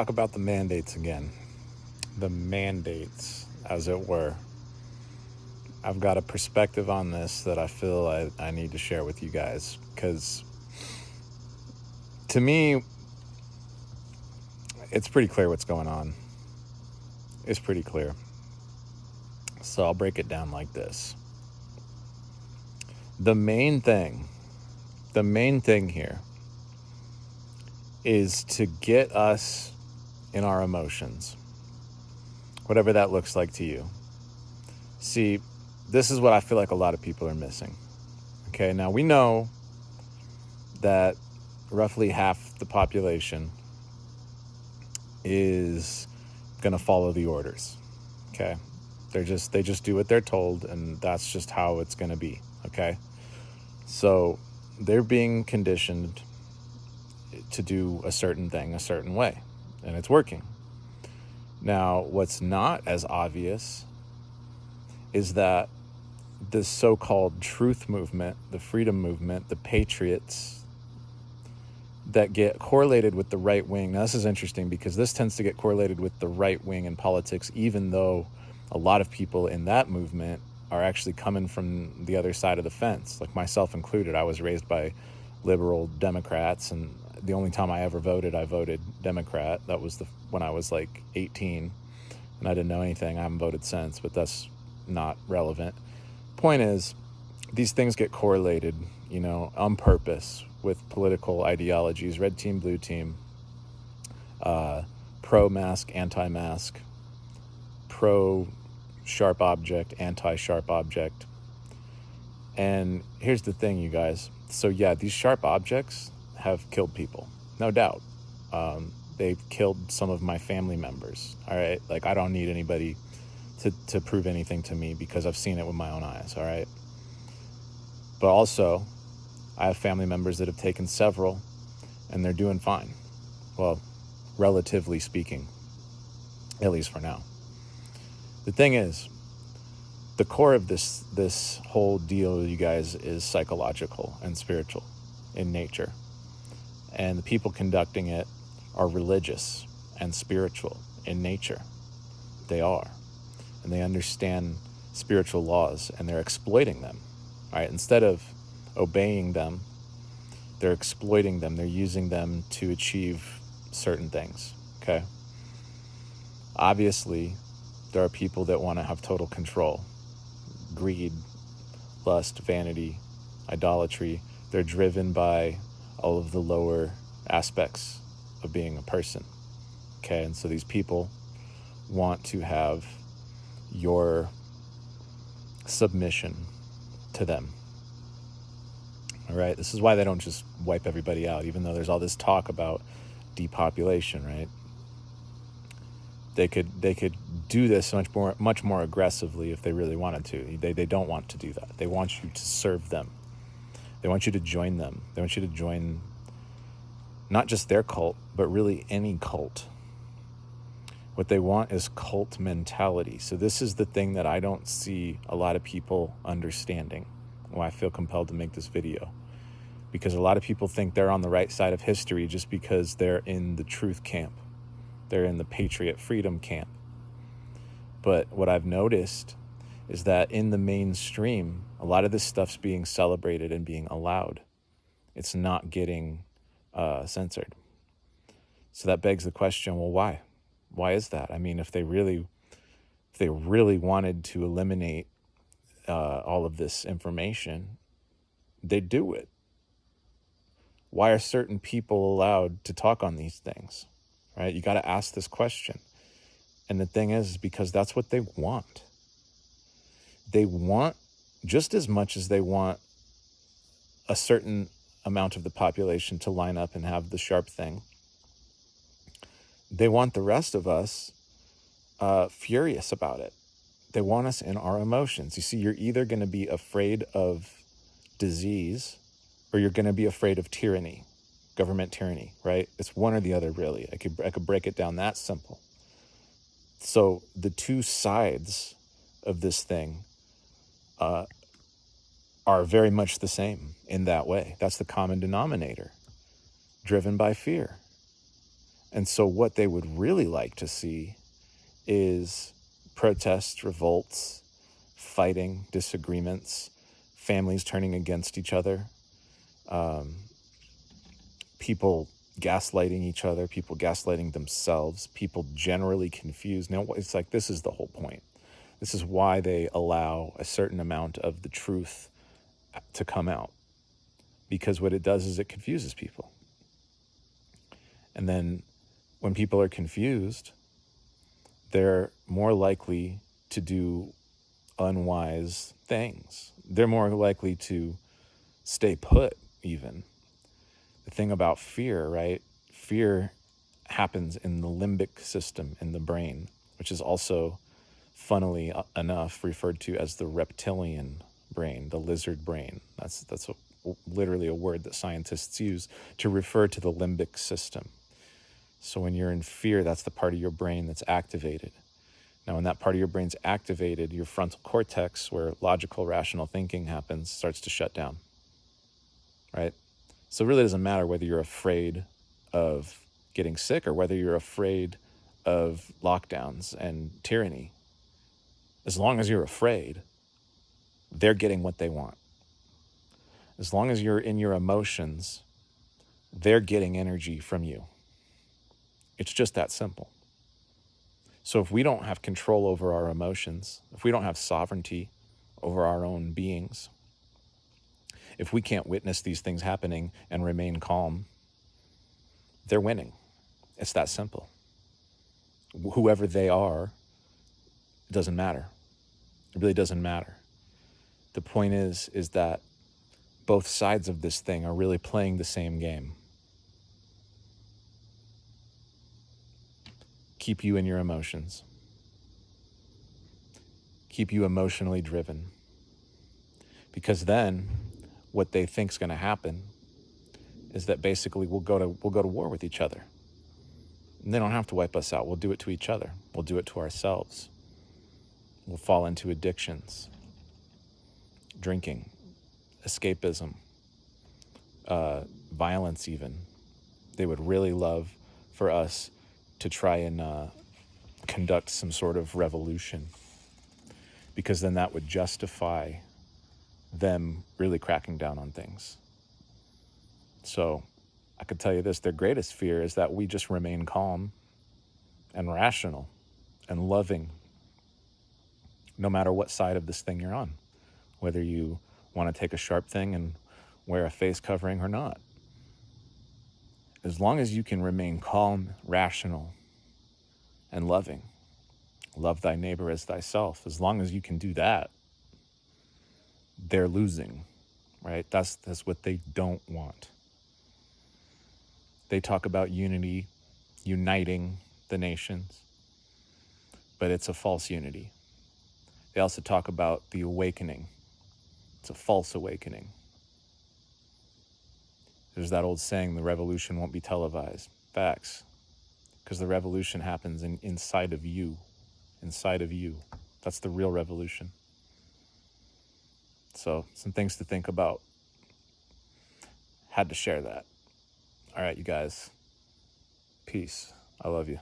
Talk about the mandates again. The mandates, as it were. I've got a perspective on this that I feel I need to share with you guys because to me, it's pretty clear what's going on. It's pretty clear. So I'll break it down like this. The main thing here is to get us in our emotions, whatever that looks like to you. See, this is what I feel like a lot of people are missing. Okay, now we know that roughly half the population is going to follow the orders. Okay, they just do what they're told, and that's just how it's going to be. Okay, so they're being conditioned to do a certain thing a certain way, and it's working. Now, what's not as obvious is that the so-called truth movement, the freedom movement, the patriots that get correlated with the right wing. Now, this is interesting because this tends to get correlated with the right wing in politics, even though a lot of people in that movement are actually coming from the other side of the fence, like myself included. I was raised by liberal Democrats, and the only time I ever voted, I voted Democrat. That was when I was like 18, and I didn't know anything. I haven't voted since, but that's not relevant. Point is, these things get correlated, on purpose with political ideologies: red team, blue team, pro-mask, anti-mask, pro-sharp object, anti-sharp object. And here's the thing, you guys. So yeah, these sharp objects have killed people, no doubt. They've killed some of my family members, all right? Like, I don't need anybody to prove anything to me because I've seen it with my own eyes, all right? But also, I have family members that have taken several, and they're doing fine. Well, relatively speaking, at least for now. The thing is, the core of this whole deal, you guys, is psychological and spiritual in nature. And the people conducting it are religious and spiritual in nature. They are. And they understand spiritual laws, and they're exploiting them. All right, instead of obeying them, they're exploiting them. They're using them to achieve certain things, okay? Obviously, there are people that want to have total control. Greed, lust, vanity, idolatry. They're driven by all of the lower aspects of being a person, okay? And so these people want to have your submission to them. All right, this is why they don't just wipe everybody out, even though there's all this talk about depopulation, right? They could do this much more aggressively if they really wanted to. They don't want to do that. They want you to serve them. They want you to join them. They want you to join not just their cult, but really any cult. What they want is cult mentality. So this is the thing that I don't see a lot of people understanding, why I feel compelled to make this video. Because a lot of people think they're on the right side of history just because they're in the truth camp. They're in the patriot freedom camp. But what I've noticed is that in the mainstream, a lot of this stuff's being celebrated and being allowed. It's not getting censored. So that begs the question, well, why? Why is that? I mean, if they really wanted to eliminate all of this information, they'd do it. Why are certain people allowed to talk on these things, right? You got to ask this question. And the thing is because that's what they want. They want, just as much as they want a certain amount of the population to line up and have the sharp thing, they want the rest of us furious about it. They want us in our emotions. You see, you're either going to be afraid of disease or you're going to be afraid of tyranny, government tyranny, right? It's one or the other, really. I could break it down that simple. So the two sides of this thing are very much the same in that way. That's the common denominator, driven by fear. And so what they would really like to see is protests, revolts, fighting, disagreements, families turning against each other, people gaslighting each other, people gaslighting themselves, people generally confused. Now, it's like, this is the whole point. This is why they allow a certain amount of the truth to come out, because what it does is it confuses people. And then when people are confused, they're more likely to do unwise things. They're more likely to stay put, even. The thing about fear, right? Fear happens in the limbic system in the brain, which is also, funnily enough, referred to as the reptilian brain, the lizard brain. That's literally a word that scientists use to refer to the limbic system. So when you're in fear, that's the part of your brain that's activated. Now, when that part of your brain's activated, your frontal cortex, where logical, rational thinking happens, starts to shut down, right? So it really doesn't matter whether you're afraid of getting sick or whether you're afraid of lockdowns and tyranny. As long as you're afraid, they're getting what they want. As long as you're in your emotions, they're getting energy from you. It's just that simple. So if we don't have control over our emotions, if we don't have sovereignty over our own beings, if we can't witness these things happening and remain calm, they're winning. It's that simple. Whoever they are, it doesn't matter. It really doesn't matter. The point is that both sides of this thing are really playing the same game. Keep you in your emotions. Keep you emotionally driven. Because then what they think is going to happen is that basically we'll go to war with each other. And they don't have to wipe us out. We'll do it to each other. We'll do it to ourselves. We'll fall into addictions, drinking, escapism, violence even. They would really love for us to try and conduct some sort of revolution, because then that would justify them really cracking down on things. So I could tell you this, their greatest fear is that we just remain calm and rational and loving, no matter what side of this thing you're on, whether you want to take a sharp thing and wear a face covering or not. As long as you can remain calm, rational, and loving, love thy neighbor as thyself, as long as you can do that, they're losing, right? That's what they don't want. They talk about unity, uniting the nations, but it's a false unity. They also talk about the awakening. It's a false awakening. There's that old saying, the revolution won't be televised. Facts. Because the revolution happens inside of you. Inside of you. That's the real revolution. So, some things to think about. Had to share that. All right, you guys. Peace. I love you.